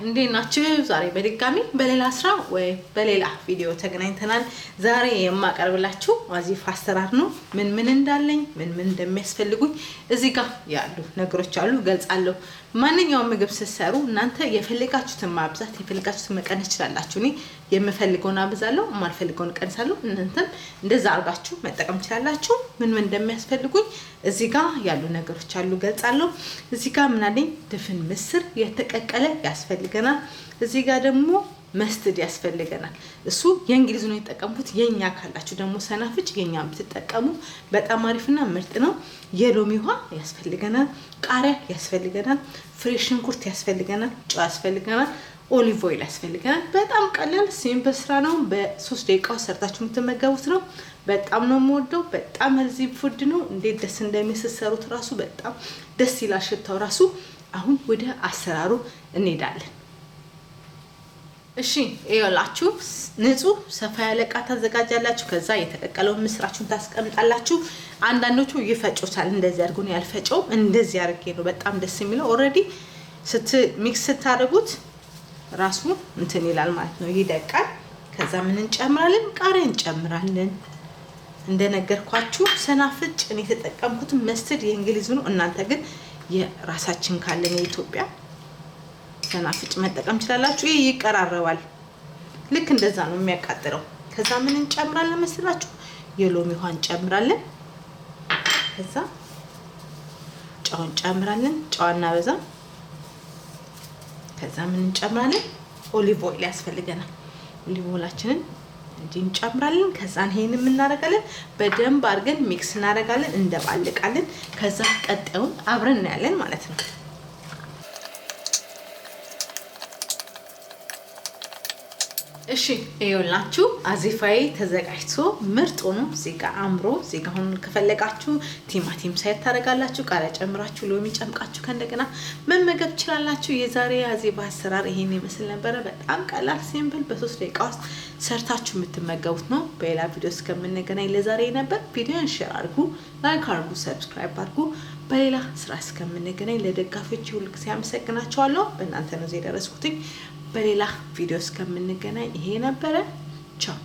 እንዴት ናችሁ? ዛሬ በድጋሚ በሌላ ስራ ወይ በሌላ ቪዲዮ ተገናኝተናል። ዛሬ የማቀርብላችሁ አዚፋ አሰራር ነው። ምን እንዳለኝ ምን እንደሚያስፈልጉኝ እዚህ ጋር ያሉ ነገሮች አሉ ገልጻለሁ። ማንኛውም ምግብ ስትሰሩ እናንተ የፈልጋችሁትን ማብዛት የፈልጋችሁትን መቀነስ ትችላላችሁ። እኔ የምፈልገውን አብዛለሁ፣ የማልፈልገውን ቀንሳለሁ። እናንተም እንደዛ አርጋችሁ መጠቀም ትችላላችሁ። ምን እንደሚያስፈልጉኝ እዚህ ጋር ያሉ ነገሮች አሉ ገልጻለሁ። እዚህ ጋር ምን አለኝ? ድፍን ምስር የተቀቀለ ያስፈልገናል። እዚህ ጋር ደግሞ መስተድ ያስፈልገናል። እሱ የእንግሊዝ ነው የተጠቀምኩት። የኛ ካላችሁ ደግሞ ሰናፍጭ የኛም ብትጠቀሙ በጣም አሪፍና ምርጥ ነው። የሎሚ ውሃ ያስፈልገናል። ቃሪያ ያስፈልገናል። ፍሬሽ ሽንኩርት ያስፈልገናል። ጨው ያስፈልገናል። ኦሊቭ ኦይል ያስፈልገናል። በጣም ቀላል ሲምፕል ስራ ነው። በ3 ደቂቃ ሰርታችሁ የምትመገቡት ነው። በጣም ነው የምወደው። በጣም ሄልዚ ፉድ ነው። እንዴት ደስ እንደሚሰሩት ራሱ በጣም ደስ ይላል ሽታው ራሱ። አሁን ወደ አሰራሩ እንሄዳለን። እሺ ይኸውላችሁ ንጹህ ሰፋ ያለ ዕቃ ታዘጋጃላችሁ። ከዛ የተቀቀለውን ምስራችሁን ታስቀምጣላችሁ። አንዳንዶቹ ይፈጩታል። እንደዚህ አድርጎ ነው ያልፈጨው። እንደዚህ አድርጌ ነው በጣም ደስ የሚለው። ኦሬዲ ሚክስ ስታደርጉት ራሱ እንትን ይላል ማለት ነው፣ ይደቃል። ከዛ ምን እንጨምራለን? ቃሪያ እንጨምራለን። እንደነገርኳችሁ ሰናፍጭ እኔ የተጠቀምኩት መስተድ የእንግሊዝ ነው። እናንተ ግን የራሳችን ካለን የኢትዮጵያ ሰናፍጭ መጠቀም ትችላላችሁ። ይሄ ይቀራረባል። ልክ እንደዛ ነው የሚያቃጥለው። ከዛ ምን እንጨምራለን መስላችሁ? የሎሚ ውሃ እንጨምራለን። ከዛ ጨው እንጨምራለን። ጨውና በዛ ከዛ ምን እንጨምራለን? ኦሊቭ ኦይል ያስፈልገናል። ኦሊቭ ኦይላችንን እንዲህ እንጨምራለን። ከዛ ይሄንን እናደርጋለን። በደንብ አድርገን ሚክስ እናደርጋለን፣ እንደባልቃለን። ከዛ ቀጣዩን አብረን እናያለን ማለት ነው። እሺ ይኸውላችሁ አዚፋዬ ተዘጋጅቶ ምርጥ ሆኖ እዚህ ጋር አምሮ እዚህ ጋር ሆኖ ከፈለጋችሁ ቲማቲም ሳይት ታደርጋላችሁ፣ ቃሪያ ጨምራችሁ ሎሚ ጨምቃችሁ ከእንደገና መመገብ ትችላላችሁ። የዛሬ አዚፋ አሰራር ይሄን ይመስል ነበር። በጣም ቀላል ሲምፕል በ3 ደቂቃ ውስጥ ሰርታችሁ የምትመገቡት ነው። በሌላ ቪዲዮ እስከምንገናኝ ለዛሬ ነበር። ቪዲዮን ሼር አድርጉ፣ ላይክ አድርጉ፣ ሰብስክራይብ አድርጉ። በሌላ ስራ እስከምንገናኝ ለደጋፊዎች ሁሉ ጊዜ አመሰግናችኋለሁ። በእናንተ ነው እዚህ ደረስኩት። በሌላ ቪዲዮ እስከምንገናኝ ይሄ ነበር። ቻው።